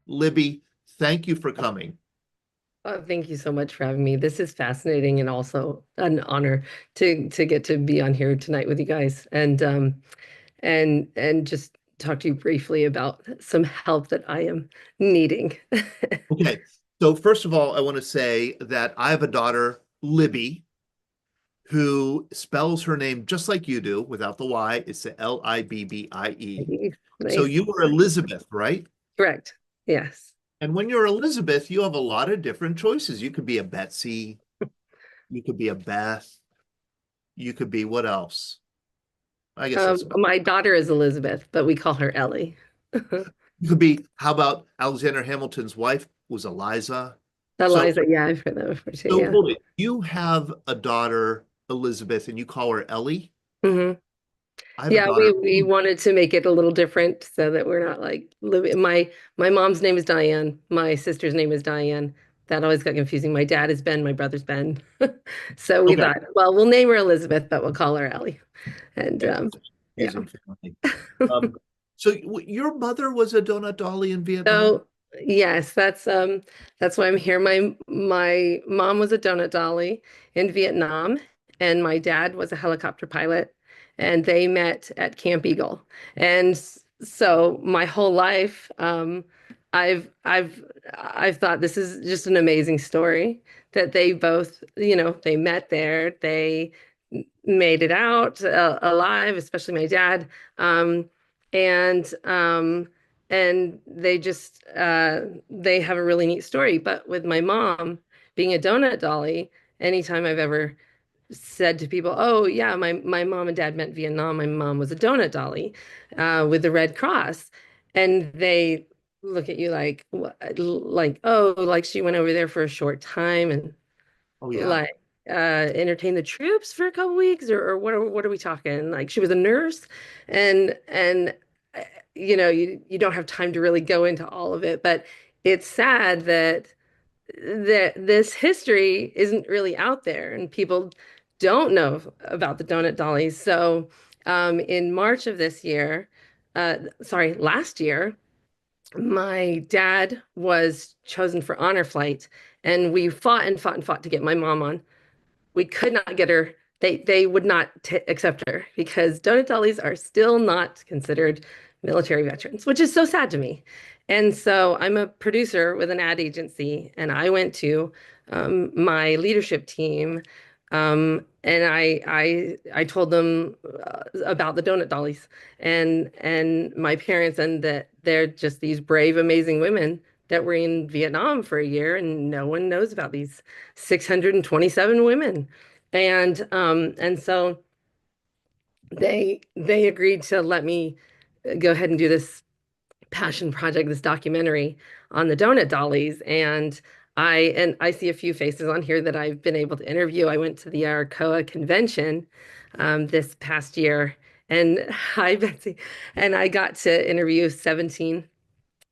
Libby, thank you for coming. Oh, thank you so much for having me. This is fascinating and also an honor to get to be on here tonight with you guys and just talk to you briefly about some help that I am needing. Okay, so first of all, I want to say that I have a daughter, Libby, who spells her name just like you do without the Y. It's the Libbie. So Nice. you were Elizabeth, right? Correct. Yes. And when you're Elizabeth, you have a lot of different choices. You could be a Betsy, you could be a Beth, you could be what else? I guess that's about. My daughter is Elizabeth, but we call her Ellie. You could be, how about Alexander Hamilton's wife was Eliza? So Eliza, yeah, I've heard that before too. So Yeah. hold it. You have a daughter, Elizabeth, and you call her Ellie. hmm I have a Yeah, daughter. we wanted to make it a little different so that we're not like living. My mom's name is Diane. My sister's name is Diane. That always got confusing. My dad is Ben. My brother's Ben. So we Okay. thought, well, we'll name her Elizabeth, but we'll call her Ellie. And Okay. yeah. Confusing family. Um, so your mother was a Donut Dolly in Vietnam? So yes, that's why I'm here. My mom was a donut dolly in Vietnam, and my dad was a helicopter pilot, and they met at Camp Eagle. And so my whole life, I've I've I've thought this is just an amazing story that they both, they met there, they made it out alive, especially my dad. And they just they have a really neat story. But with my mom being a donut dolly, anytime I've ever said to people, "Oh yeah, my mom and dad met in Vietnam. My mom was a donut dolly with the Red Cross," and they look at you like, like, oh, like she went over there for a short time and Oh yeah. like entertain the troops for a couple weeks, or what are we talking? Like she was a nurse, and you don't have time to really go into all of it, but it's sad that this history isn't really out there and people don't know about the Donut Dollies. So in March of this year, sorry, last year, my dad was chosen for honor flight, and we fought and fought and fought to get my mom on. We could not get her. They would not accept her because donut dollies are still not considered military veterans, which is so sad to me. And so I'm a producer with an ad agency, and I went to my leadership team, and I told them about the donut dollies and my parents, and that they're just these brave, amazing women that were in Vietnam for a year, and no one knows about these 627 women. And so they agreed to let me go ahead and do this passion project, this documentary on the donut dollies. And I see a few faces on here that I've been able to interview. I went to the Arcoa convention this past year, and hi Betsy, and I got to interview 17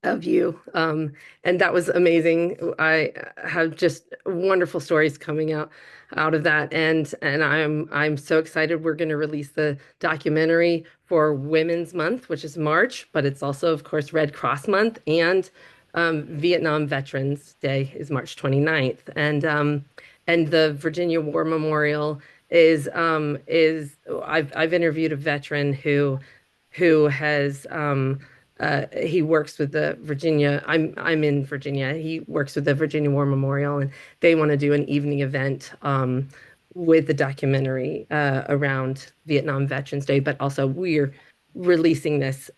of you. And that was amazing. I have just wonderful stories coming out of that. And I'm so excited. We're going to release the documentary for Women's Month, which is March, but it's also, of course, Red Cross Month, and Vietnam Veterans Day is March 29th. And the Virginia War Memorial is I've interviewed a veteran who has he works with the Virginia. I'm in Virginia. He works with the Virginia War Memorial, and they want to do an evening event with the documentary around Vietnam Veterans Day. But also, we're releasing this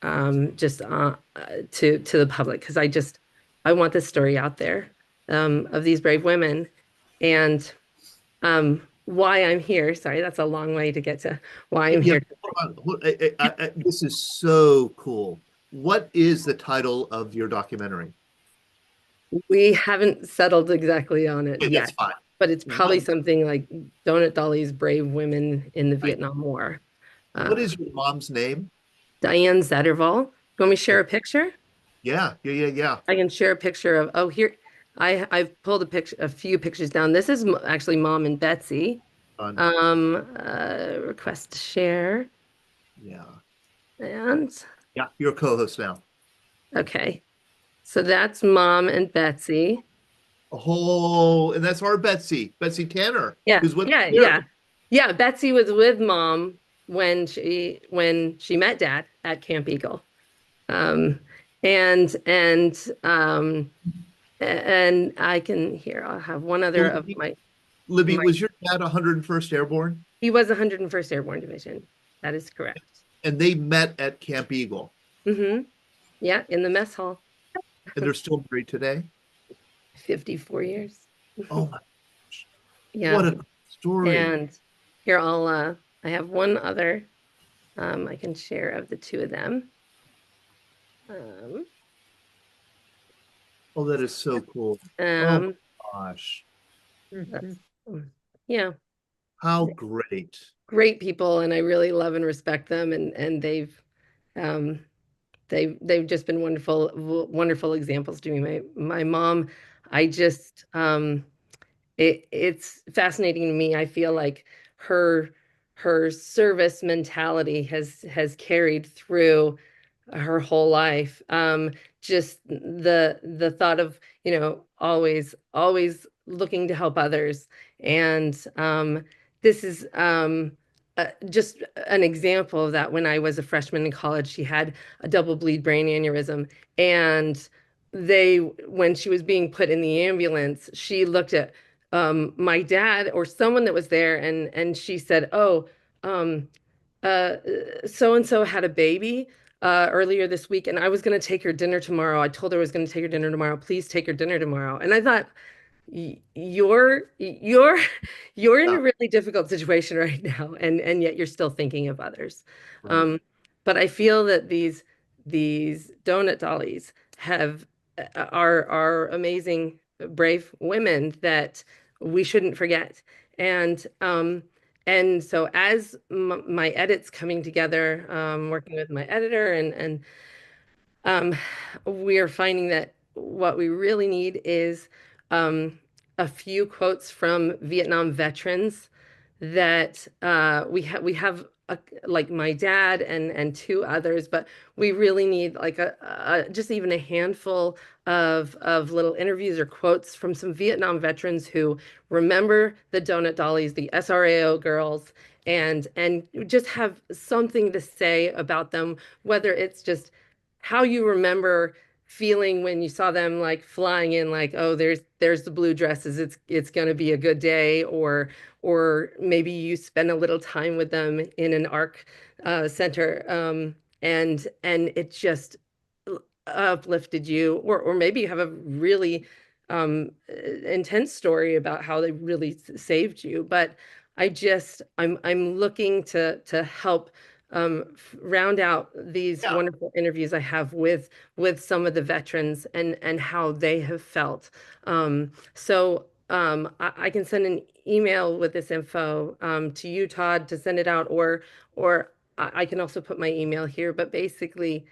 just to the public because I want this story out there of these brave women and why I'm here. Sorry, that's a long way to get to why I'm Yeah. here. This is so cool. What is the title of your documentary? We haven't settled exactly on it Okay, that's yet, fine. but it's probably What, something like Donut Dolly's Brave Women in the right. Vietnam War. What Uh, is your mom's name? Diane Zetterval. You want me to share a picture? Yeah, yeah, yeah, yeah. I can share a picture of, oh, here, I've pulled a few pictures down. This is actually Mom and Betsy. Fun. Request to share. Yeah. And Yeah, you're a co-host now. okay. So that's Mom and Betsy. Oh, and that's our Betsy Tanner, Yeah, who's with us yeah, here. yeah. Yeah, Betsy was with Mom when she met Dad at Camp Eagle. Um, and and I can here I'll have one So other of Libby, my was your dad 101st Airborne? he was 101st Airborne Division. That is correct. And they met at Camp Eagle, Mm-hmm. Yeah, in the mess hall. and they're still married today. 54 years. Oh my gosh, Yeah. what a story. And here I have one other I can share of the two of them. Um, Oh, that is so cool. Oh um, my gosh, that's, yeah, how great. great people, and I really love and respect them, and um, they've just been wonderful examples to me. My mom, I just it's fascinating to me. I feel like her her service mentality has carried through her whole life. Just the thought of, always looking to help others. And this is just an example of that. When I was a freshman in college, she had a double bleed brain aneurysm. And when she was being put in the ambulance, she looked at my dad or someone that was there, and she said, "Oh, um, so and so had a baby earlier this week, and I was going to take her dinner tomorrow. I told her I was going to take her dinner tomorrow. Please take her dinner tomorrow." And I thought, you're you're in Yeah, a really difficult situation right now, and yet you're still thinking of others. right. Um, but I feel that these donut dollies have are amazing, brave women that we shouldn't forget. And and so as my edits coming together, working with my editor and um, we are finding that what we really need is um, a few quotes from Vietnam veterans that we have like my dad and two others, but we really need like just even a handful of little interviews or quotes from some Vietnam veterans who remember the Donut Dollies, the SRAO girls, and just have something to say about them, whether it's just how you remember feeling when you saw them like flying in, like, oh, there's the blue dresses, it's going to be a good day, or maybe you spend a little time with them in an ARC center, and it just uplifted you, or maybe you have a really intense story about how they really saved you. But I'm looking to help round out these Yeah, wonderful interviews I have with some of the veterans and how they have felt. So I can send an email with this info to you, Todd, to send it out, or I can also put my email here. But basically,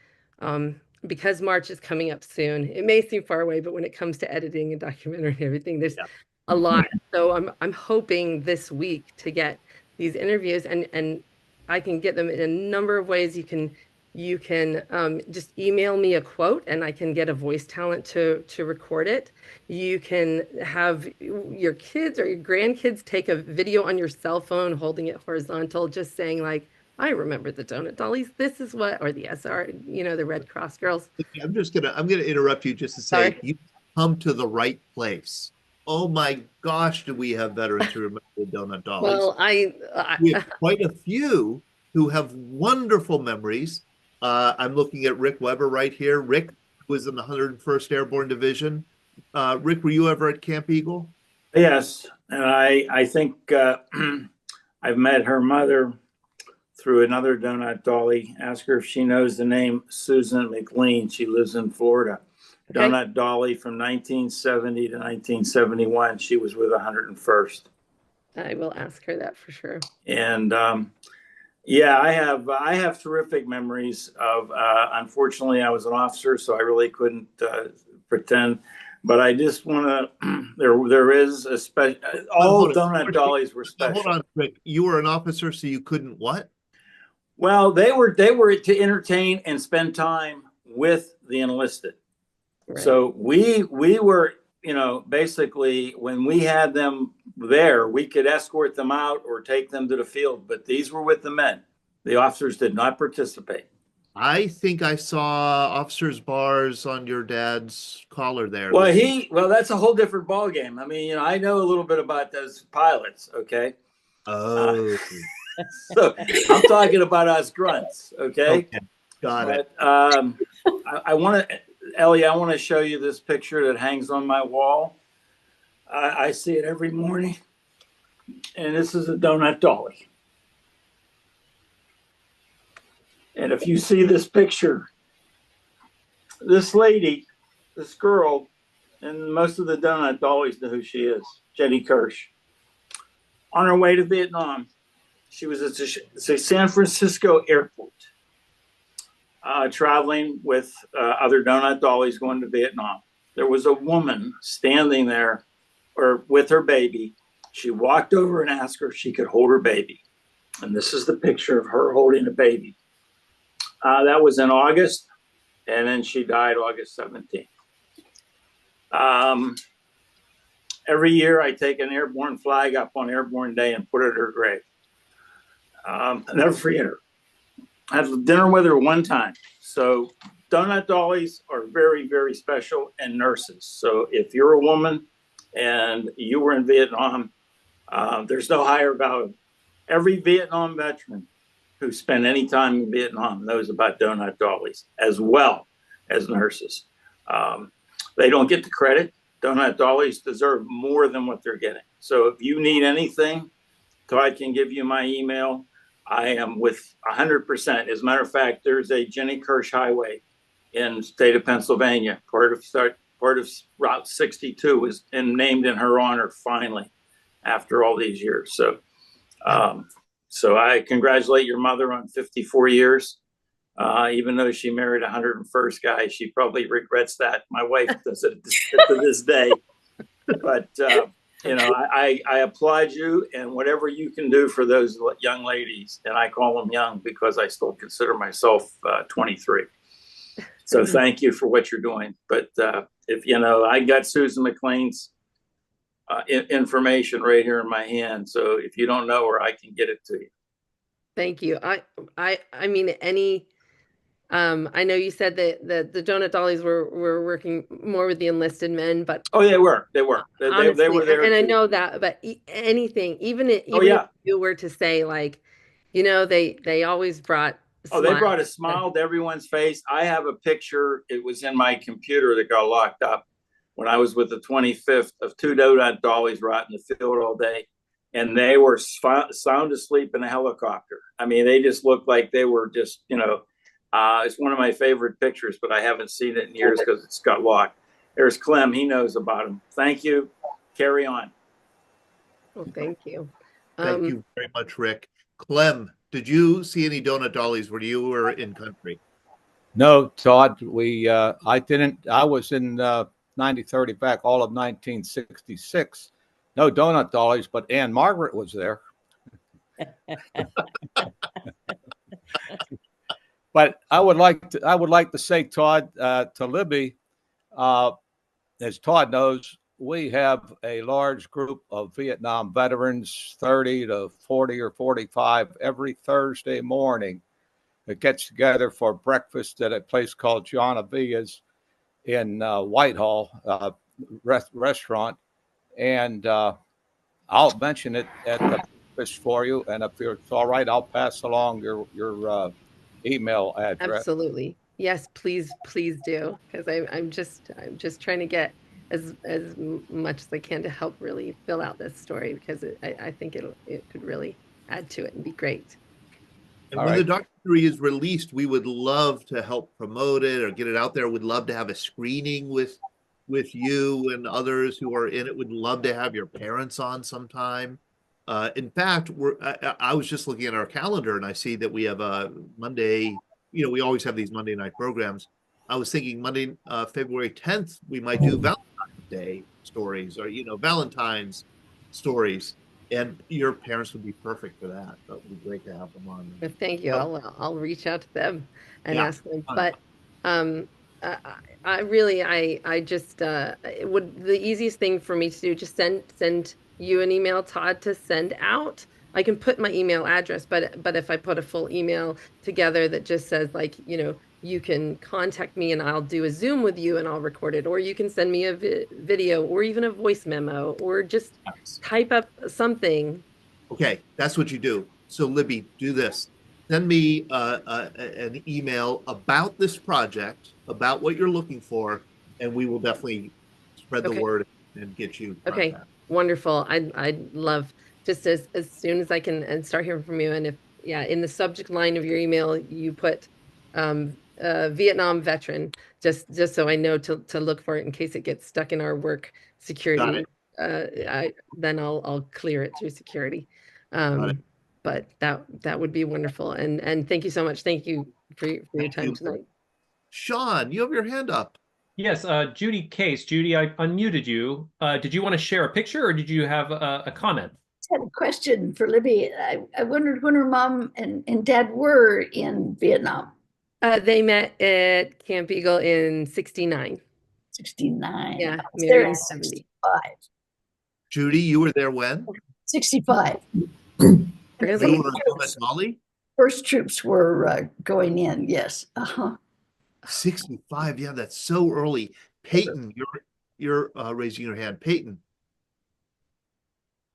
because March is coming up soon, it may seem far away, but when it comes to editing and documentary and everything, there's yeah, a lot. So I'm hoping this week to get these interviews, and I can get them in a number of ways. You can just email me a quote, and I can get a voice talent to record it. You can have your kids or your grandkids take a video on your cell phone, holding it horizontal, just saying like, "I remember the Donut Dollies. This is what," or the SR, the Red Cross girls. Okay, I'm gonna interrupt you just to say Sorry. you come to the right place. Oh my gosh, do we have veterans who remember the Donut Dollies? Well, I We have quite a few who have wonderful memories. I'm looking at Rick Weber right here. Rick was in the 101st Airborne Division. Rick, were you ever at Camp Eagle? Yes, and I think I've met her mother through another Donut Dolly. Ask her if she knows the name Susan McLean. She lives in Florida. okay. Donut Dolly from 1970 to 1971. She was with 101st. I will ask her that for sure. And yeah, I have terrific memories of. Unfortunately, I was an officer, so I really couldn't pretend. But I just want to. There is a special. All Hold Donut on. Dollies were Now, hold special. on, Rick. You were an officer, so you couldn't what? Well, they were to entertain and spend time with the enlisted. Right. So we were, you know, basically when we had them there, we could escort them out or take them to the field, but these were with the men. The officers did not participate. I think I saw officers' bars on your dad's collar there. Well, that's a whole different ballgame. I mean, you know, I know a little bit about those pilots, okay? Uh, Oh, so I'm talking about us grunts, okay? okay. Got it. But I want to, Ellie, I want to show you this picture that hangs on my wall. I see it every morning, and this is a Donut Dolly. And if you see this picture, this lady, this girl, and most of the Donut Dollies know who she is, Jenny Kirsch. On her way to Vietnam, she was at the San Francisco airport, traveling with other Donut Dollies going to Vietnam. There was a woman standing there or with her baby. She walked over and asked her if she could hold her baby. And this is the picture of her holding a baby. That was in August, and then she died August 17th. Every year I take an airborne flag up on Airborne Day and put it at her grave. I never forget her. I had dinner with her one time. So Donut Dollies are very, very special, and nurses. So if you're a woman and you were in Vietnam, there's no higher value. Every Vietnam veteran who spent any time in Vietnam knows about Donut Dollies as well as nurses. They don't get the credit. Donut Dollies deserve more than what they're getting. So if you need anything, Todd can give you my email. I am with 100%. As a matter of fact, there's a Jenny Kirsch Highway in the state of Pennsylvania. Part of Route 62 is named in her honor finally after all these years. So, so I congratulate your mother on 54 years. Even though she married a 101st guy, she probably regrets that. My wife does it to this day. But you know, I applaud you, and whatever you can do for those young ladies, and I call them young because I still consider myself 23. So thank you for what you're doing. But if you know, I got Susan McLean's information right here in my hand. So if you don't know her, I can get it to you. Thank you. I mean, I know you said that the Donut Dollies were working more with the enlisted men, but oh, they were they honestly, were there and too. I know that, but anything, even Oh, yeah. if you were to say, like, you know, they always brought Oh, they brought a smile to everyone's face. I have a picture. It was in my computer that got locked up when I was with the 25th of two Donut Dollies right in the field all day. And they were sound asleep in a helicopter. I mean, they just looked like they were just, you know, it's one of my favorite pictures, but I haven't seen it in years because it's got locked. There's Clem. He knows about him. Thank you. Carry on. Well, thank you. Thank you very much, Rick. Clem, did you see any Donut Dollies when you were in country? No, Todd, I didn't. I was in 90-30 back all of 1966. No Donut Dollies, but Anne Margaret was there. But I would like to say, Todd, to Libby, as Todd knows, we have a large group of Vietnam veterans, 30 to 40 or 45, every Thursday morning that gets together for breakfast at a place called John Avia's in Whitehall restaurant. And I'll mention it at the breakfast for you. And if it's all right, I'll pass along your email address. Absolutely. Yes, please do. Because I'm just trying to get as much as I can to help really fill out this story, because I think it could really add to it and be great. And when the documentary is released, we would love to help promote it or get it out there. We'd love to have a screening with you and others who are in it. We'd love to have your parents on sometime. In fact, I was just looking at our calendar and I see that we have a Monday. You know, we always have these Monday night programs. I was thinking Monday, February 10th, we might do Valentine's Day stories, or, you know, Valentine's stories. And your parents would be perfect for that. That would be great to have them on. But thank you. I'll reach out to them and Yeah. ask them. But I really, I just, it would, the easiest thing for me to do, just send you an email, Todd, to send out. I can put my email address, but if I put a full email together that just says like, you can contact me and I'll do a Zoom with you and I'll record it, or you can send me a video or even a voice memo, or just type up something. Okay, that's what you do. So Libby, do this. Send me an email about this project, about what you're looking for, and we will definitely spread the Okay. word and get you Okay, contact. wonderful. I'd love just as soon as I can and start hearing from you. And if yeah, in the subject line of your email, you put Vietnam veteran, just so I know to look for it in case it gets stuck in our work Got security. it. Then I'll clear it through security. Got it. But that would be wonderful. And thank you so much. Thank you for your Thank time you. tonight. Sean, you have your hand up. Yes, Judy Case. Judy, I unmuted you. Did you want to share a picture or did you have a comment? I had a question for Libby. I wondered when her mom and dad were in Vietnam. They met at Camp Eagle in 69. 69. Yeah, I was married there in in 70. 65. Judy, you were there when? 65. Really? You were a Donut Dolly? First troops were going in, yes. 65. Yeah, that's so early. Peyton, you're raising your hand. Peyton.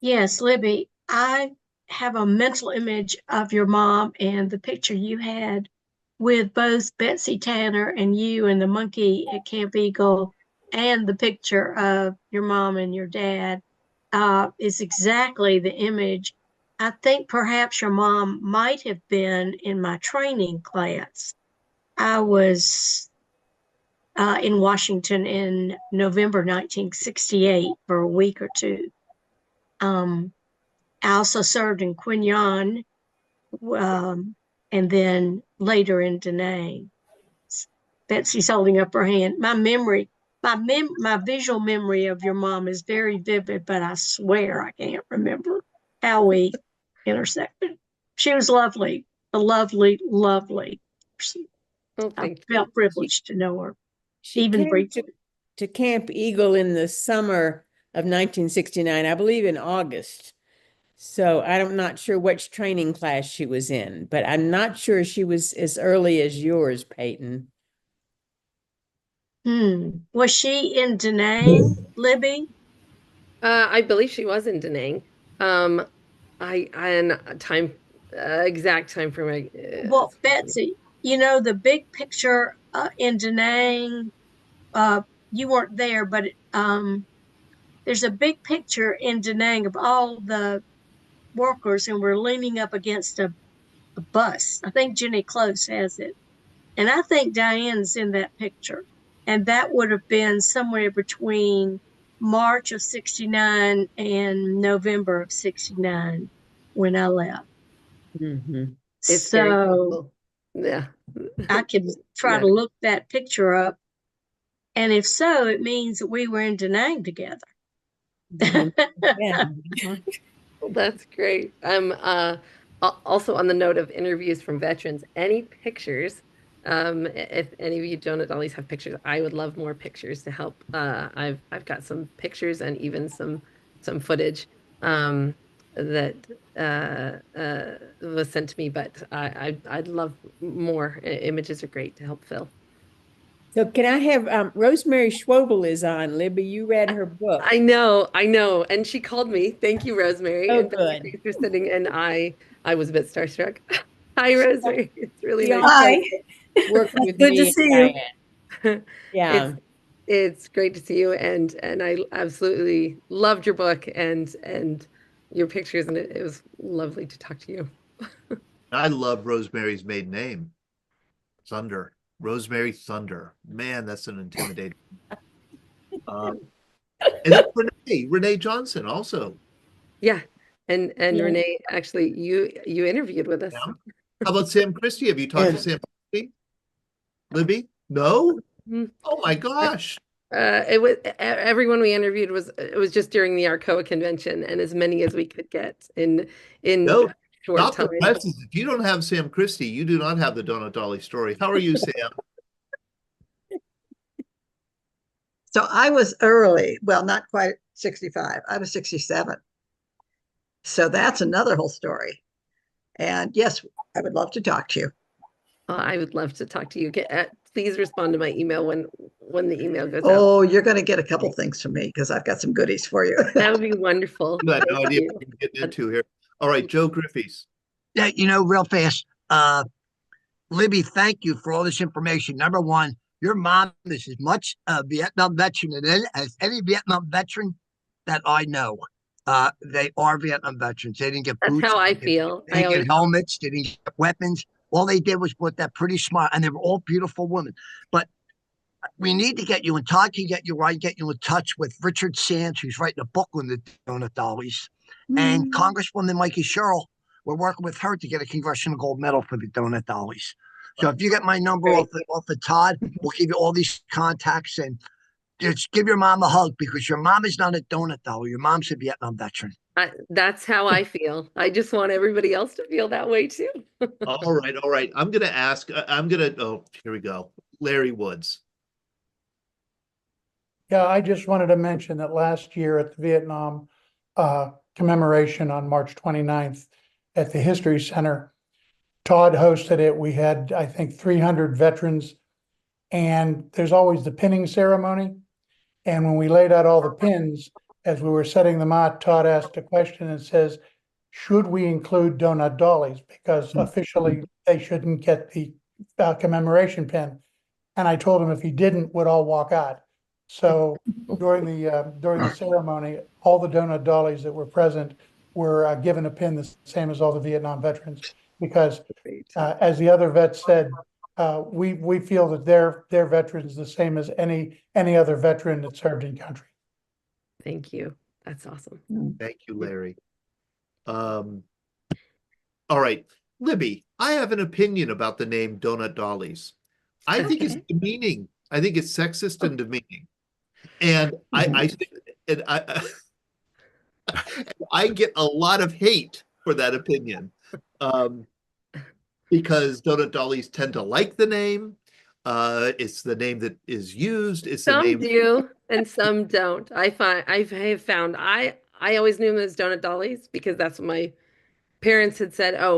Yes, Libby, I have a mental image of your mom and the picture you had with both Betsy Tanner and you and the monkey at Camp Eagle, and the picture of your mom and your dad is exactly the image. I think perhaps your mom might have been in my training class. I was in Washington in November 1968 for a week or two. I also served in Quin Yon, and then later in Da Nang. Betsy's holding up her hand. My visual memory of your mom is very vivid, but I swear I can't remember how we intersected. She was lovely, a lovely, lovely person. Oh, I thank you. felt privileged to know her. She Even came briefly. to Camp Eagle in the summer of 1969, I believe in August. So I'm not sure which training class she was in, but I'm not sure she was as early as yours, Peyton. Was she in Da Nang, Libby? I believe she was in Da Nang. And time, exact time for my. Well, Betsy, the big picture in Da Nang, you weren't there, but there's a big picture in Da Nang of all the workers, and we're leaning up against a bus. I think Jenny Close has it. And I think Diane's in that picture. And that would have been somewhere between March of 69 and November of 69 when I left. Mm-hmm. It's very So cool. Yeah. I could try to look that picture up. And if so, it means that we were in Da Nang together. Yeah. That's great. I'm also on the note of interviews from veterans. Any pictures? If any of you Donut Dollies have pictures, I would love more pictures to help. I've got some pictures and even some footage that was sent to me, but I'd love more. Images are great to help fill. So can I have Rosemary Schwobel is on, Libby. You read her book. I know. And she called me. Thank you, Rosemary. Oh, and good. Thanks for sitting. And I was a bit starstruck. Hi, Rosemary. It's really She nice. Hi. worked with Good me to see you. Diane. Yeah. It's great to see you. And I absolutely loved your book and your pictures. And it was lovely to talk to you. I love Rosemary's maiden name. Thunder. Rosemary Thunder. Man, that's an intimidating. And then Renee Johnson also. Yeah. And Yeah. Renee, actually, you interviewed with us. Yeah. How about Sam Christie? Have you talked to Sam Christie? Libby? No? Oh my gosh. It was everyone we interviewed it was just during the Arcoa convention, and as many as we could get in No, short stop time. the presses. If you don't have Sam Christie, you do not have the Donut Dolly story. How are you, Sam? So I was early, well, not quite 65. I was 67. So that's another whole story. And yes, I would love to talk to you. I would love to talk to you. Please respond to my email when the email goes out. Oh, you're going to get a couple things from me because I've got some goodies for you. That would be wonderful. You had no Thank idea you. what you're getting into here. All right, Joe Griffiths. Yeah, real fast. Libby, thank you for all this information. Number one, your mom is as much a Vietnam veteran as any Vietnam veteran that I know. They are Vietnam veterans. They didn't get That's boots. how I They feel. didn't get helmets. They didn't get weapons. All they did was put that pretty smart, and they were all beautiful women. But we need to get you, and Todd can get you right, get you in touch with Richard Sands, who's writing a book on the Donut Dollies, and Congresswoman Mikey Sherrill. We're working with her to get a congressional gold medal for the Donut Dollies. So if you get my number off of Todd, we'll give you all these contacts, and just give your mom a hug, because your mom is not a donut dolly. Your mom's a Vietnam veteran. That's how I feel. I just want everybody else to feel that way too. All right, all right. I'm going to ask, oh, here we go. Larry Woods. Yeah, I just wanted to mention that last year at the Vietnam commemoration on March 29th at the History Center, Todd hosted it. We had, I think, 300 veterans, and there's always the pinning ceremony. And when we laid out all the pins, as we were setting them out, Todd asked a question and says, should we include Donut Dollies? Because officially they shouldn't get the commemoration pin. And I told him if he didn't, we'd all walk out. So during the ceremony, all the Donut Dollies that were present were given a pin the same as all the Vietnam veterans, because as the other vets said, we feel that they're veterans the same as any other veteran that served in country. Thank you. That's awesome. Thank you, Larry. All right, Libby, I have an opinion about the name Donut Dollies. I think it's demeaning. I think it's sexist and demeaning. And I get a lot of hate for that opinion. Because Donut Dollies tend to like the name. It's the name that is used. It's the name. Some do and some don't. I have found I always knew them as Donut Dollies because that's what my parents had said. Oh,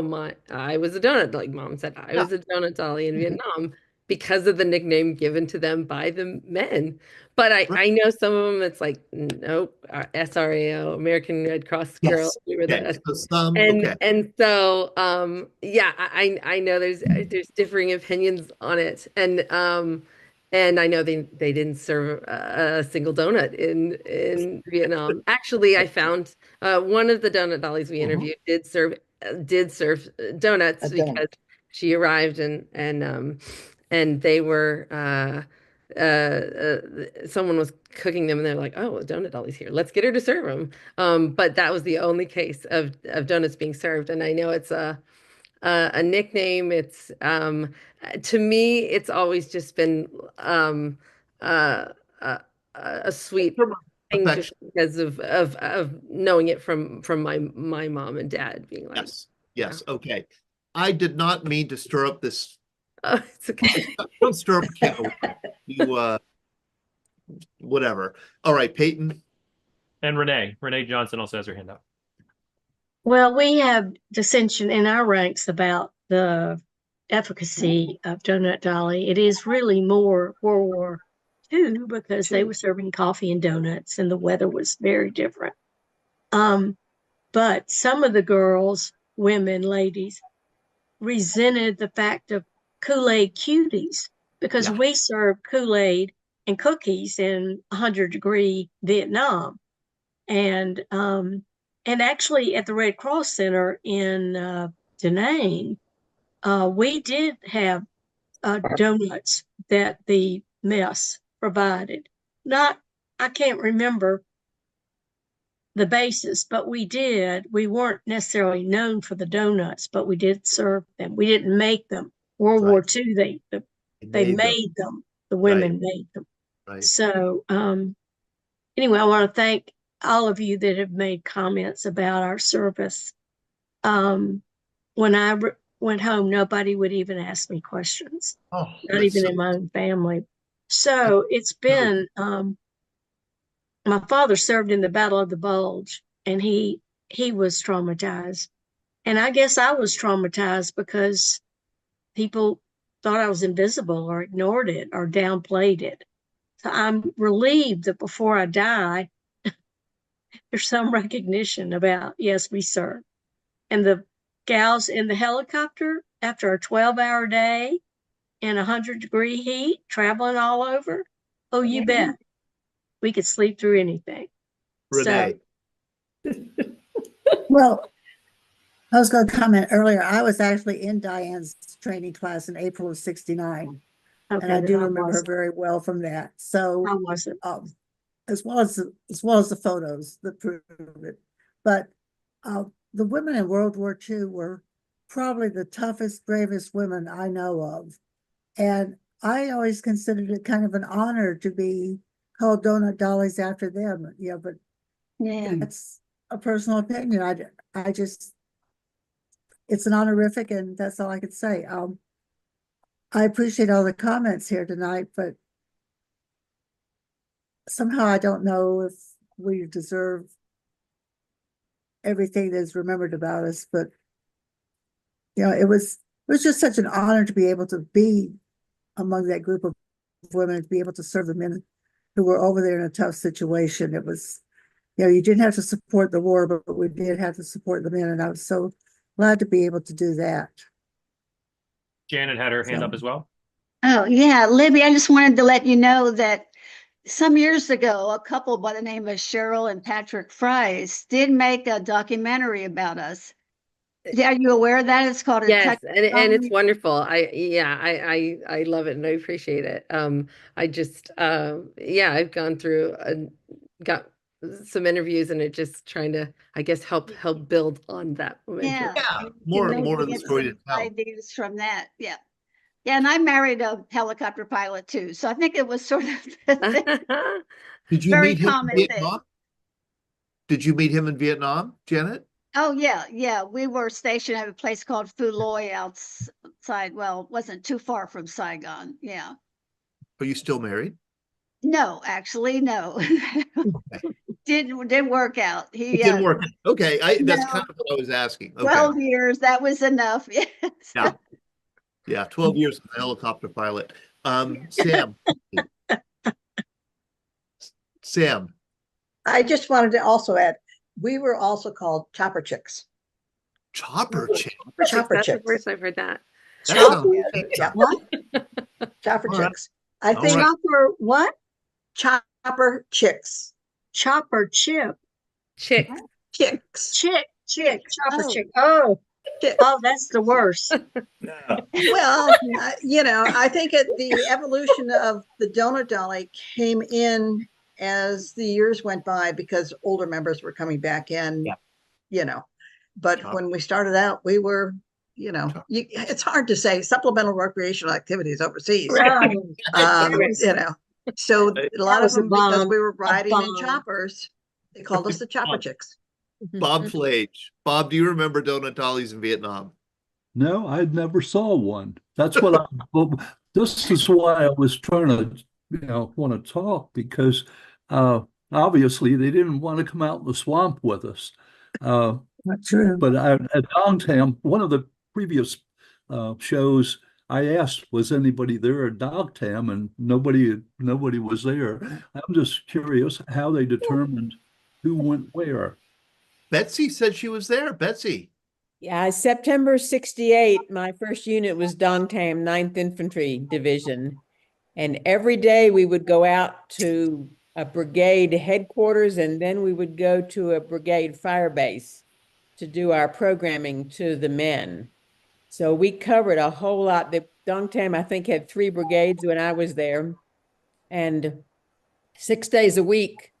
I was a donut, like mom said, I was a donut dolly in Vietnam because of the nickname given to them by the men. But I know some of them, it's like, nope, SRAO, American Red Cross girl. We were Okay. and so yeah, I know there's differing opinions on it. And I know they didn't serve a single donut in Vietnam. Actually, I found one of the Donut Dollies we interviewed did serve donuts because she arrived and they were someone was cooking them and they're like, oh, Donut Dolly's here. Let's get her to serve them. But that was the only case of donuts being served. And I know it's a nickname. It's to me, it's always just been a sweet thing just because of knowing it from my mom and dad being like, yes, okay. I did not mean to stir up this. Oh, it's okay. Don't stir up a can of worms. You whatever. All right, Peyton. And Renee Johnson also has her hand up. Well, we have dissension in our ranks about the efficacy of Donut Dolly. It is really more World War II because they were serving coffee and donuts and the weather was very different. But some of the girls, women, ladies, resented the fact of Kool-Aid cuties because we served Kool-Aid and cookies in 100-degree Vietnam. And actually at the Red Cross Center in Da Nang, we did have donuts that the mess provided. I can't remember the basis, but we did. We weren't necessarily known for the donuts, but we did serve them. We didn't make them. World War II, they made them. The women made them. So anyway, I want to thank all of you that have made comments about our service. When I went home, nobody would even ask me questions, not even in my own family. So it's been my father served in the Battle of the Bulge, and he was traumatized. And I guess I was traumatized because people thought I was invisible or ignored it or downplayed it. So I'm relieved that before I die, there's some recognition about, yes, we serve. And the gals in the helicopter, after a 12-hour day in 100-degree heat, traveling all over, oh, you bet. We could sleep through anything. Renee. Well, I was going to comment earlier. I was actually in Diane's training class in April of '69, Okay, and I do then remember her wasn't. very well from that. So, I wasn't. as well as the photos that prove it. But the women in World War II were probably the toughest, bravest women I know of, and I always considered it kind of an honor to be called Donut Dollies after them. Yeah, but that's a personal opinion. I just, it's an honorific, and that's all I could say. I appreciate all the comments here tonight, but somehow I don't know if we deserve everything that's remembered about us. But it was just such an honor to be able to be among that group of women, to be able to serve the men who were over there in a tough situation. It was, you didn't have to support the war, but we did have to support the men, and I was so glad to be able to do that. Janet had her hand up as well. Oh, yeah, Libby, I just wanted to let you know that some years ago, a couple by the name of Cheryl and Patrick Fries did make a documentary about us. Are you aware of that? It's called Yes, and it's wonderful. I love it and I appreciate it. I just I've gone through got some interviews, and it just trying to, I guess, help build on that momentum. Yeah, more of the story to tell. Ideas from that, yeah. Yeah, and I married a helicopter pilot too, so I think it was sort of Did you very meet him in common Vietnam? thing. Did you meet him in Vietnam, Janet? Oh, yeah. We were stationed at a place called Phu Loy outside. Well, it wasn't too far from Saigon. Yeah. Are you still married? No, actually, no. Okay. Didn't work out. It didn't work. Okay, that's No. kind of what I was asking. Okay. 12 years, that was enough. Yes. Yeah, 12 years as a helicopter pilot. Sam. Sam. I just wanted to also add, we were also called chopper chicks. Chopper chick. Chopper That's the chicks. first I've heard that. That sounds Yeah. What? Chopper All right. chicks. I All think right. Chopper what? chopper chicks. Chopper chip. Chick. Chicks. Chick. Chopper Oh. chick. Oh, Chicks. that's the worst. Well, I think the evolution of the Donut Dolly came in as the years went by because older members were coming back in, but when we started out, we were, it's hard to say supplemental recreational activities overseas, so a lot of them, because we were riding in choppers, they called us the chopper chicks. Bob Flage. Bob, do you remember Donut Dollies in Vietnam? No, I never saw one. That's what this is why I was trying to, want to talk, because obviously they didn't want to come out in the swamp with us. Not true. But at Dogtown, one of the previous shows, I asked, was anybody there at Dogtown, and nobody was there. I'm just curious how they determined who went where. Betsy said she was there. Betsy. Yeah, September 68, my first unit was Dongtam 9th Infantry Division. And every day we would go out to a brigade headquarters, and then we would go to a brigade fire base to do our programming to the men. So we covered a whole lot. The Dongtam, I think, had 3 brigades when I was there. And 6 days a week,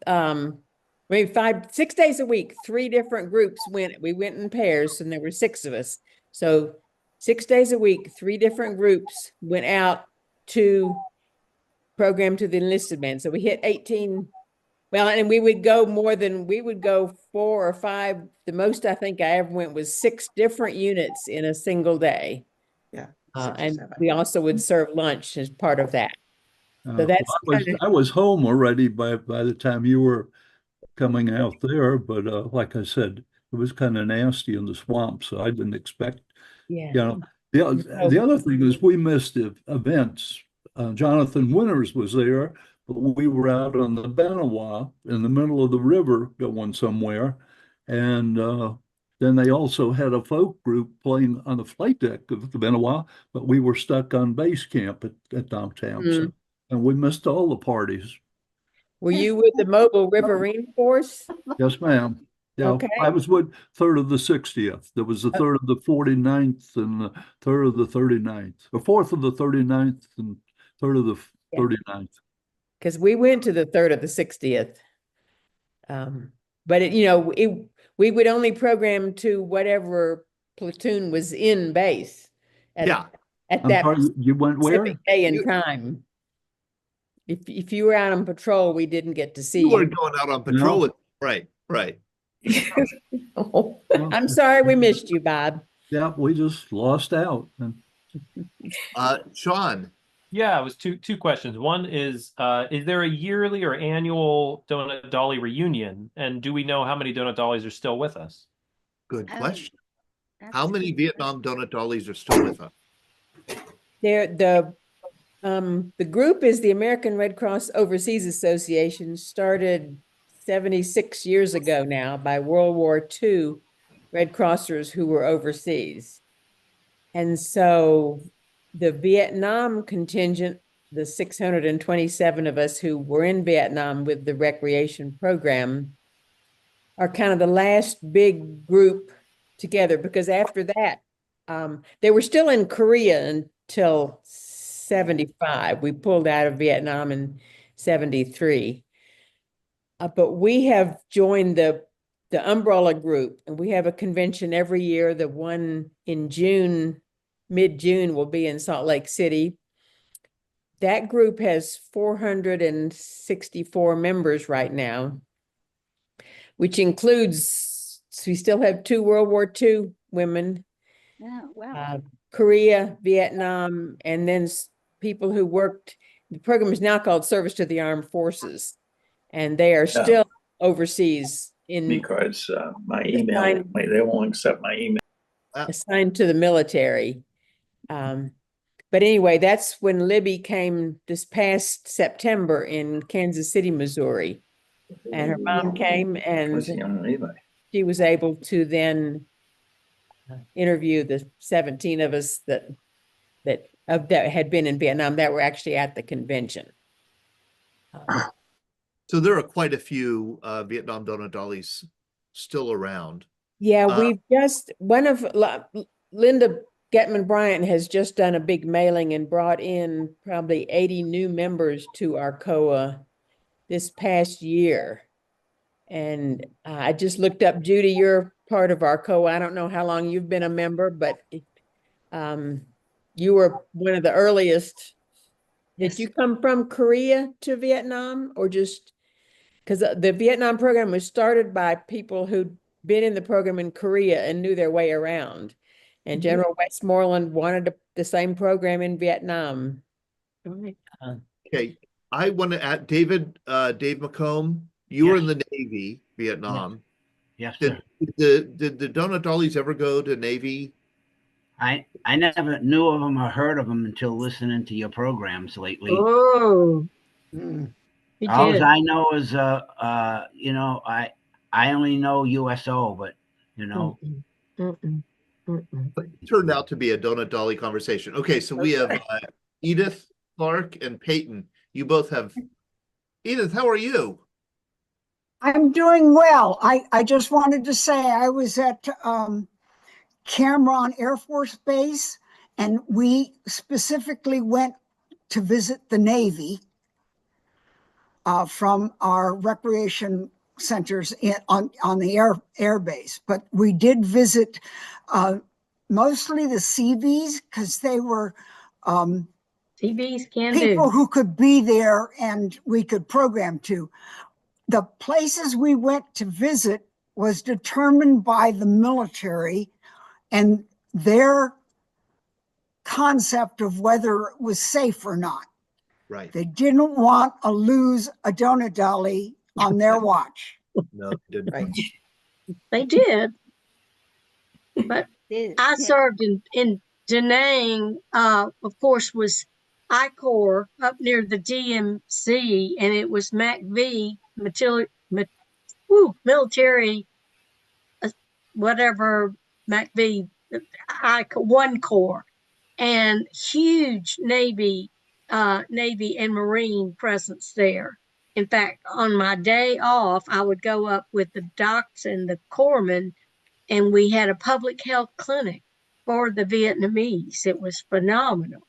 6 days a week, 3 different groups went. We went in pairs, and there were 6 of us. So 6 days a week, 3 different groups went out to program to the enlisted men. So we hit 18. Well, and we would go 4 or 5. The most I think I ever went was 6 different units in a single day. Yeah. And we also would serve lunch as part of that. So that's kind of, I was home already by the time you were coming out there, but like I said, it was kind of nasty in the swamp, so I didn't expect, yeah. you know. The other thing is we missed events. Jonathan Winters was there, but we were out on the Benawa in the middle of the river going somewhere, and then they also had a folk group playing on the flight deck of the Benawa, but we were stuck on base camp at downtown, so, and we missed all the parties. Were you with the Mobile Riverine Force? Yes, ma'am. Yeah, Okay. I was with third of the 60th. There was the third of the 49th and the third of the 39th, or fourth of the 39th and third of the 39th. Because we went to the third of the 60th. But we would only program to whatever platoon was in base at I'm that sorry, you went where? specific day and time. If you were out on patrol, we didn't get to see You you. were going out on patrol with, right. I'm sorry we missed you, Bob. Yeah, we just lost out. Sean. Yeah, it was two questions. One is there a yearly or annual Donut Dolly reunion? And do we know how many Donut Dollies are still with us? Good question. How many Vietnam Donut Dollies are still with us? The group is the American Red Cross Overseas Association, started 76 years ago now by World War II Red Crossers who were overseas. And so the Vietnam contingent, the 627 of us who were in Vietnam with the recreation program, are kind of the last big group together, because after that, they were still in Korea until 75. We pulled out of Vietnam in 73. But we have joined the umbrella group, and we have a convention every year. The one in June, mid-June, will be in Salt Lake City. That group has 464 members right now, which includes, we still have 2 World War II women. Oh, wow. Korea, Vietnam, and then people who worked. The program is now called Service to the Armed Forces, and they are still overseas because my email, they won't accept my email. Assigned to the military. But anyway, that's when Libby came this past September in Kansas City, Missouri, and her mom came, and she was able to then interview the 17 of us that had been in Vietnam that were actually at the convention. So there are quite a few Vietnam Donut Dollies still around. Yeah, we've just, Linda Getman Bryant has just done a big mailing and brought in probably 80 new members to our COA this past year. And I just looked up, Judy, you're part of our COA. I don't know how long you've been a member, but you were one of the earliest. Did you come from Korea to Vietnam, or just because the Vietnam program was started by people who'd been in the program in Korea and knew their way around? And General Westmoreland wanted the same program in Vietnam. Okay, I want to add Dave McComb. You were in the Navy, Vietnam. Yes, sir. Did the Donut Dollies ever go to Navy? I never knew of them or heard of them until listening to your programs lately. Oh. All I know is I only know USO, but But it turned out to be a Donut Dolly conversation. Okay, so we have Edith, Clark, and Peyton. You both have. Edith, how are you? I'm doing well. I just wanted to say I was at Cameron Air Force Base, and we specifically went to visit the Navy from our recreation centers on the air base. But we did visit mostly the Seabees, because they were Seabees can people do. who could be there and we could program to. The places we went to visit was determined by the military and their concept of whether it was safe or not. Right. They didn't want to lose a Donut Dolly on their watch. No, they didn't. Right. They did. But Did- I yeah. served in Da Nang, of course, was I-Corps up near the DMZ, and it was MACV, military, whatever, MACV, one Corps, and huge Navy and Marine presence there. In fact, on my day off, I would go up with the docs and the corpsmen, and we had a public health clinic for the Vietnamese. It was phenomenal.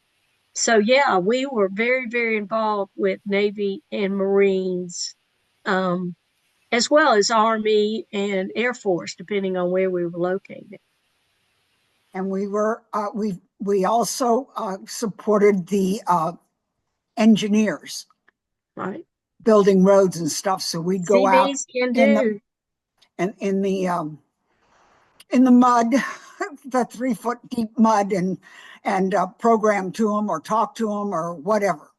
So yeah, we were very, very involved with Navy and Marines, as well as Army and Air Force, depending on where we were located. And we also supported the engineers Right. building roads and stuff. So we'd go out CVs can in do. in the mud, the 3 foot deep mud, and program to them or talk to them or whatever.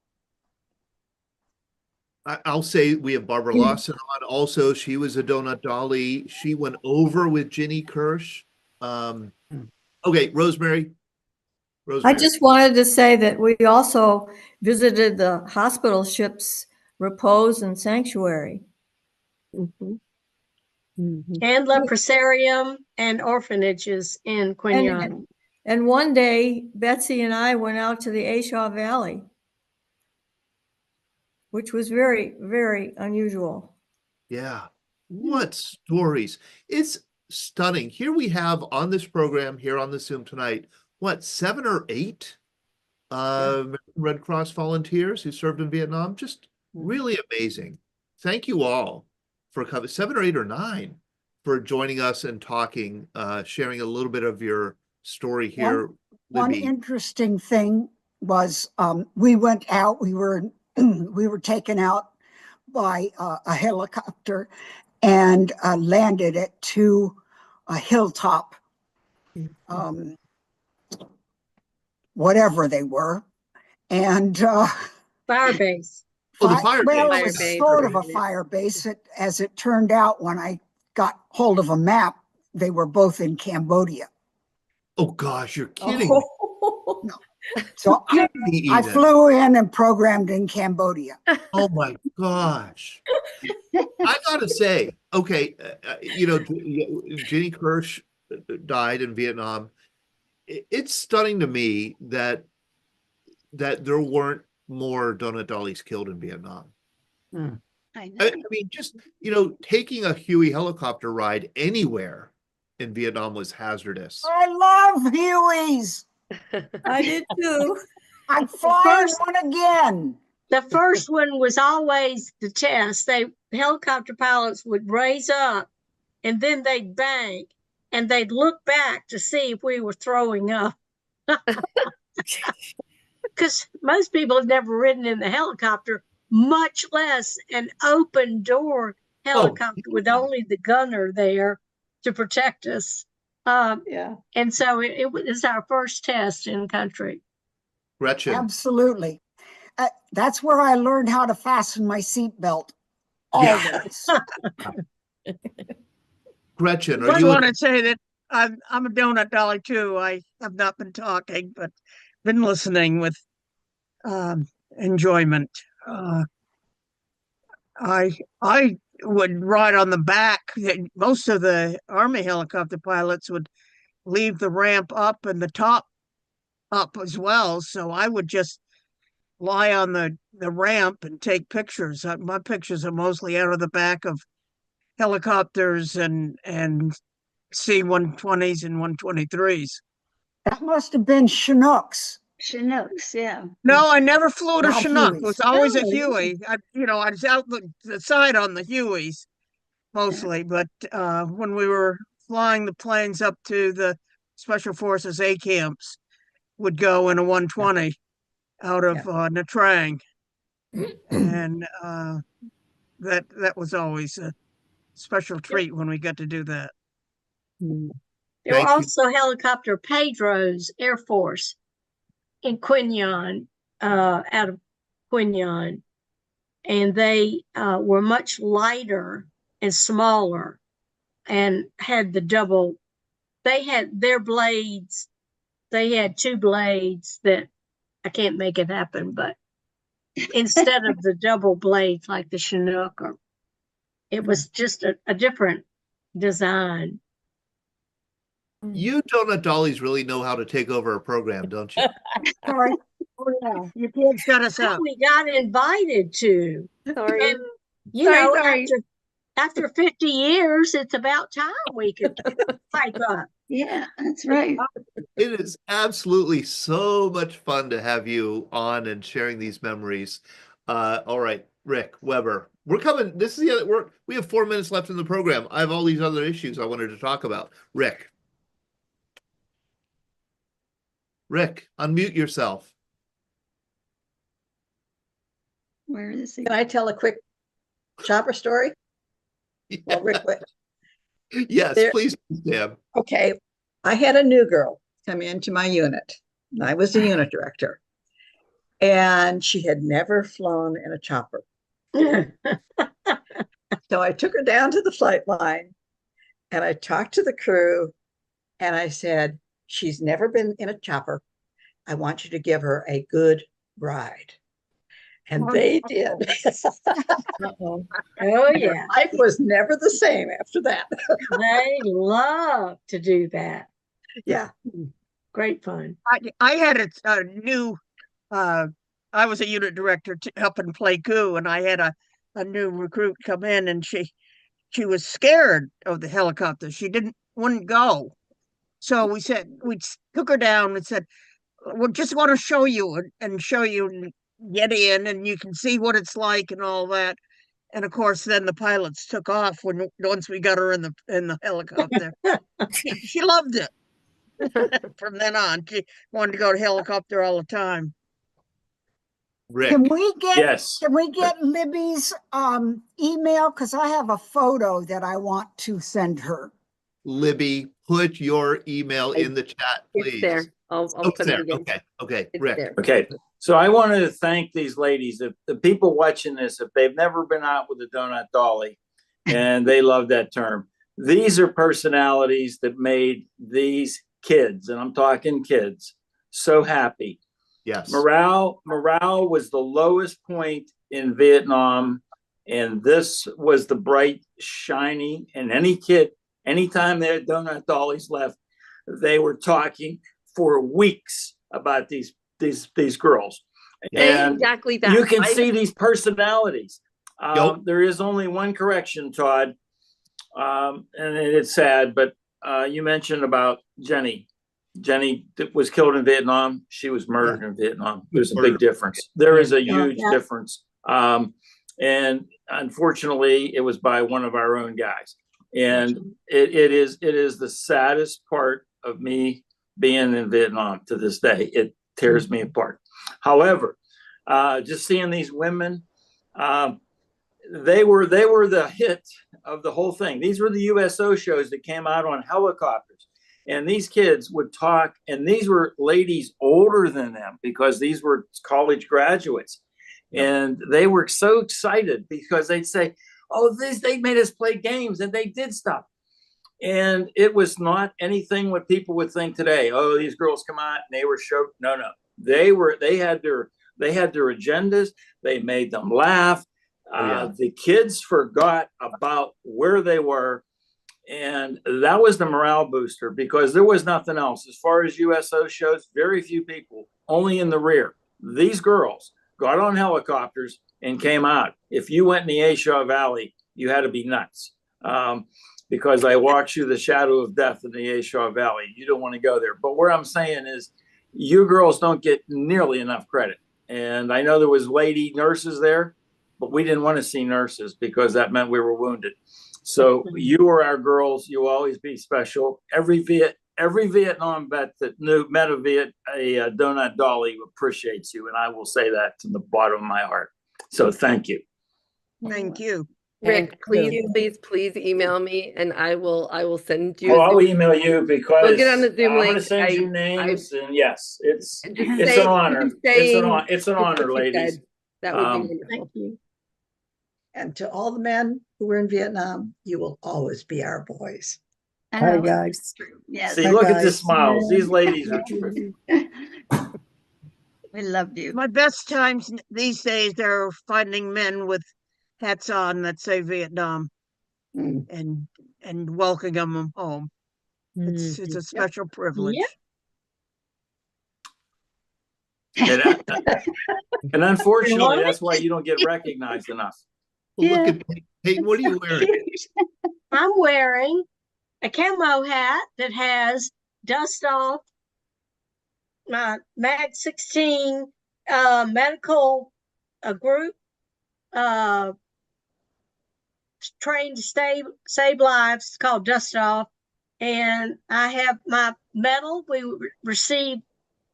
I'll say we have Barbara Lawson on also. She was a Donut Dolly. She went over with Ginny Kirsch. Okay, Rosemary. I just wanted to say that we also visited the hospital ships Repose and Sanctuary. And leprosarium and orphanages in Queen Island. And one day, Betsy and I went out to the Ashaw Valley, which was very, very unusual. Yeah. What stories. It's stunning. Here we have on this program, here on the Zoom tonight, what, 7 or 8 Red Cross volunteers who served in Vietnam? Just really amazing. Thank you all for coming. 7 or 8 or 9 for joining us and talking, sharing a little bit of your story here. One Libby. interesting thing was we went out, we were taken out by a helicopter and landed it to a hilltop, whatever they were, and fire base. Oh, the fire well, base. it was sort of a fire base. As it turned out, when I got hold of a map, they were both in Cambodia. Oh gosh, you're kidding me. No. So I flew in and programmed in Cambodia. Oh my gosh. I gotta say, okay, Ginny Kirsch died in Vietnam. It's stunning to me that there weren't more Donut Dollies killed in Vietnam. I know. I mean, just, taking a Huey helicopter ride anywhere in Vietnam was hazardous. I love Hueys. I did too. I'm flying one again. The first one was always the test. The helicopter pilots would raise up and then they'd bank and they'd look back to see if we were throwing up. Because most people have never ridden in the helicopter, much less an open door helicopter with only the gunner there to protect us. And so it was our first test in country. Gretchen. Absolutely. That's where I learned how to fasten my seatbelt. Always. Gretchen, I just want to say that I'm a Donut Dolly too. I have not been talking, but been listening with enjoyment. I would ride on the back. Most of the Army helicopter pilots would leave the ramp up and the top up as well. So I would just lie on the ramp and take pictures. My pictures are mostly out of the back of helicopters and C-120s and 123s. That must have been Chinooks. Chinooks, yeah. No, I never flew to Chinook. It was always a Oh, Huey. I was out the side on the Hueys mostly, but when we were flying the planes up to the Special Forces A camps, would go in a 120 out of Nha Trang, and that was always a special treat when we got to do that. There were also helicopter Pedros Air Force in Quinyon, out of quinine, and they were much lighter and smaller and had the double. They had their blades. They had two blades that I can't make it happen, but instead of the double blades like the Chinook, it was just a different design. You Donut Dollies really know how to take over a program, don't you? Sorry. Oh, yeah. You can't shut us up. We got invited to. Sorry. And, you Sorry, know, sorry. after 50 years, it's about time we could pipe up. Yeah, that's right. It is absolutely so much fun to have you on and sharing these memories. All right, Rick Weber, we're coming. This is the other. We have 4 minutes left in the program. I have all these other issues I wanted to talk about. Rick, unmute yourself. Where is he? Can I tell a quick chopper story? Yeah. Well, Rick, Yes, please, Sam. Okay. I had a new girl come into my unit. And I was the unit director. And she had never flown in a chopper. So I took her down to the flight line and I talked to the crew and I said, she's never been in a chopper. I want you to give her a good ride. And they did. Oh, yeah. Life was never the same after that. They love to do that. Yeah. Great fun. I had a new, I was a unit director to help and play Goo, and I had a new recruit come in, and she was scared of the helicopter. She wouldn't go. So we took her down and said, we just want to show you and show you and get in and you can see what it's like and all that. And of course, then the pilots took off once we got her in the helicopter. She loved it. From then on, she wanted to go to helicopter all the time. Rick. Can we get Yes. Can we get Libby's email? Because I have a photo that I want to send her. Libby, put your email in the chat, please. It's there. I'll put there. it again. Okay, It's Rick. there. Okay. So I wanted to thank these ladies. If the people watching this, if they've never been out with a Donut Dolly and they love that term, these are personalities that made these kids, and I'm talking kids, so happy. Yes. Morale was the lowest point in Vietnam, and this was the bright, shiny, and any kid, anytime their Donut Dollies left, they were talking for weeks about these girls. And exactly that. you can see these personalities. There is only one correction, Todd, and it's sad, but you mentioned about Jenny. Jenny was killed in Vietnam. She was murdered in Vietnam. There's a big difference. There is a huge difference. And unfortunately, it was by one of our own guys. And it is the saddest part of me being in Vietnam to this day. It tears me apart. However, just seeing these women, they were the hit of the whole thing. These were the USO shows that came out on helicopters. And these kids would talk, and these were ladies older than them because these were college graduates. And they were so excited because they'd say, oh, they made us play games, and they did stuff. And it was not anything what people would think today. Oh, these girls come out and they were showed. No. They had their agendas. They made them laugh. The kids forgot about where they were. And that was the morale booster because there was nothing else. As far as USO shows, very few people, only in the rear. These girls got on helicopters and came out. If you went in the A Shaw Valley, you had to be nuts. Because I walked through the shadow of death in the A Shaw Valley. You don't want to go there. But what I'm saying is you girls don't get nearly enough credit. And I know there was lady nurses there, but we didn't want to see nurses because that meant we were wounded. So you are our girls. You will always be special. Every Vietnam vet that met a Donut Dolly appreciates you. And I will say that to the bottom of my heart. So thank you. Thank you. Rick, please email me and I will send you. I'll email you because we'll get on the Zoom I'm link. going to send you names, and yes, it's an honor. It's an honor, ladies. That would be Um, wonderful. Thank you. And to all the men who were in Vietnam, you will always be our boys. I Bye, know. guys. Yes. See, Bye, look at the guys. smiles. These ladies are terrific. We love you. My best times these days, they're finding men with hats on that say Vietnam Mm. and welcoming them home. It's a special privilege. Yep. And unfortunately, that's why you don't get recognized enough. Well, look Yeah. at Peyton. What are you wearing? I'm wearing a camo hat that has dust off my Mag 16 medical group trained to save lives. It's called Dust Off. And I have my medal. We received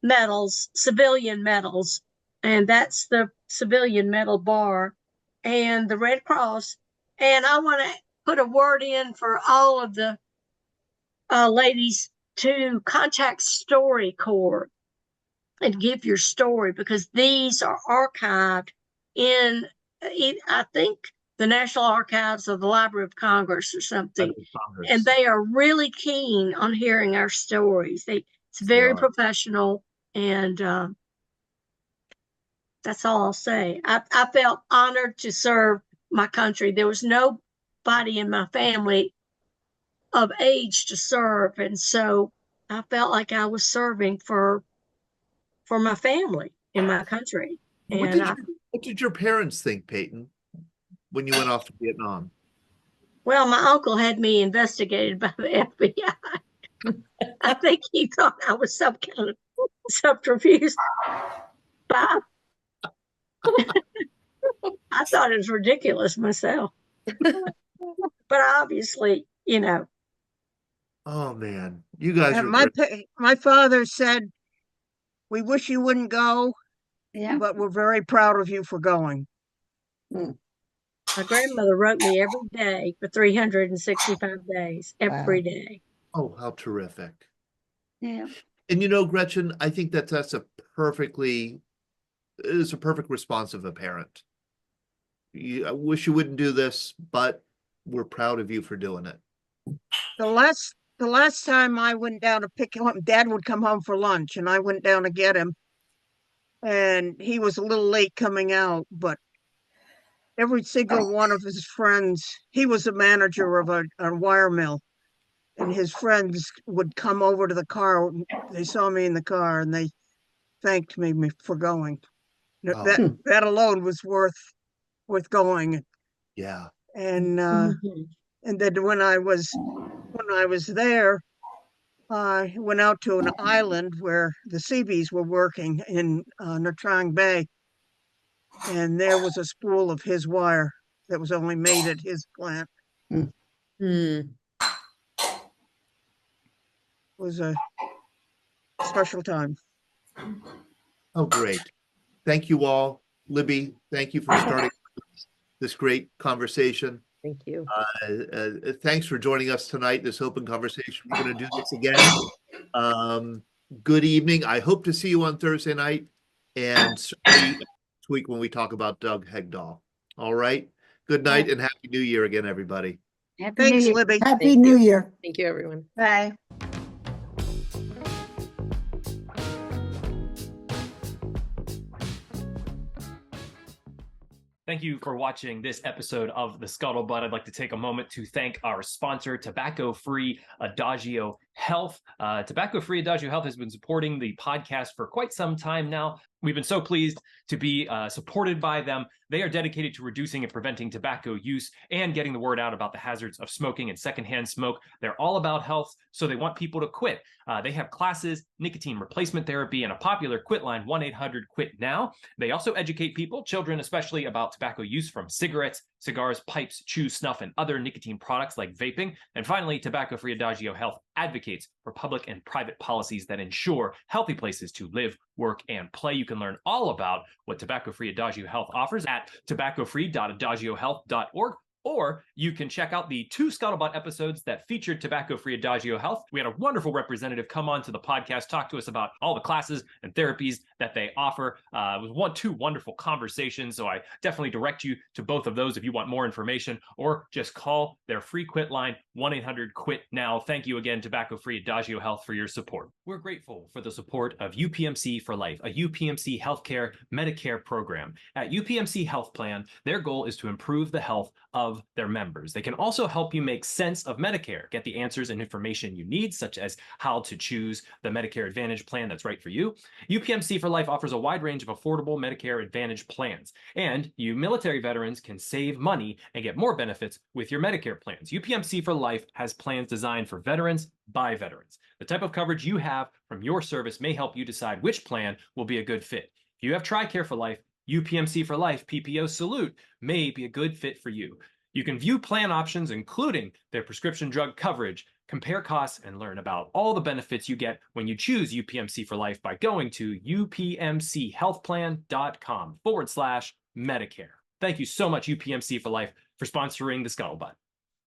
medals, civilian medals, and that's the civilian medal bar and the Red Cross. And I want to put a word in for all of the ladies to contact StoryCorps and give your story, because these are archived in, I think, the National Archives of the Library of Congress or something. And they are really keen on hearing our stories. It's very professional, and that's all I'll say. I felt honored to serve my country. There was nobody in my family of age to serve, and so I felt like I was serving for my family in my country. What And did your parents think, Peyton, when you went off to Vietnam? well, my uncle had me investigated by the FBI. I think he thought I was some kind of subterfuge. I thought it was ridiculous myself. But obviously, Oh man, you guys And are my father said, "We wish you wouldn't go, Yeah. but we're very proud of you for going." my grandmother wrote me every day for 365 days, every day. Oh, how terrific. Yeah. And Gretchen, I think that's a perfect response of a parent. I wish you wouldn't do this, but we're proud of you for doing it. The last time I went down to pick him up, Dad would come home for lunch, and I went down to get him. And he was a little late coming out, but every single one of his friends, he was a manager of a wire mill, and his friends would come over to the car. They saw me in the car, and they thanked me for going. That alone was worth going. Yeah. And then when I was there, I went out to an island where the Seabees were working in Nha Trang Bay, and there was a spool of his wire that was only made at his plant. It was a special time. Oh, great. Thank you all. Libby, thank you for starting this great conversation. Thank you. Thanks for joining us tonight, this open conversation. We're going to do this again. Good evening. I hope to see you on Thursday night and next week when we talk about Doug Hegdahl. All right. Good night and Happy New Year again, everybody. Thanks, Libby. Happy New Year. Thank you, everyone. Bye. Thank you for watching this episode of The Scuttlebutt. I'd like to take a moment to thank our sponsor, Tobacco-Free Adagio Health. Tobacco-Free Adagio Health has been supporting the podcast for quite some time now. We've been so pleased to be supported by them. They are dedicated to reducing and preventing tobacco use and getting the word out about the hazards of smoking and secondhand smoke. They're all about health, so they want people to quit. They have classes, nicotine replacement therapy, and a popular quit line, 1-800-QUIT-NOW. They also educate people, children especially, about tobacco use from cigarettes, cigars, pipes, chew, snuff, and other nicotine products like vaping. And finally, Tobacco-Free Adagio Health advocates for public and private policies that ensure healthy places to live, work, and play. You can learn all about what Tobacco-Free Adagio Health offers at tobaccofree.adagiohealth.org. Or you can check out the 2 Scuttlebutt episodes that featured Tobacco-Free Adagio Health. We had a wonderful representative come on to the podcast, talk to us about all the classes and therapies that they offer. It was two wonderful conversations, so I definitely direct you to both of those if you want more information, or just call their free quit line, 1-800-QUIT-NOW. Thank you again, Tobacco-Free Adagio Health, for your support. We're grateful for the support of UPMC for Life, a UPMC healthcare Medicare program. At UPMC Health Plan, their goal is to improve the health of their members. They can also help you make sense of Medicare, get the answers and information you need, such as how to choose the Medicare Advantage plan that's right for you. UPMC for Life offers a wide range of affordable Medicare Advantage plans, and you military veterans can save money and get more benefits with your Medicare plans. UPMC for Life has plans designed for veterans by veterans. The type of coverage you have from your service may help you decide which plan will be a good fit. If you have TRICARE for Life, UPMC for Life PPO Salute may be a good fit for you. You can view plan options, including their prescription drug coverage, compare costs, and learn about all the benefits you get when you choose UPMC for Life by going to upmchealthplan.com/Medicare. Thank you so much, UPMC for Life, for sponsoring the Scuttlebutt.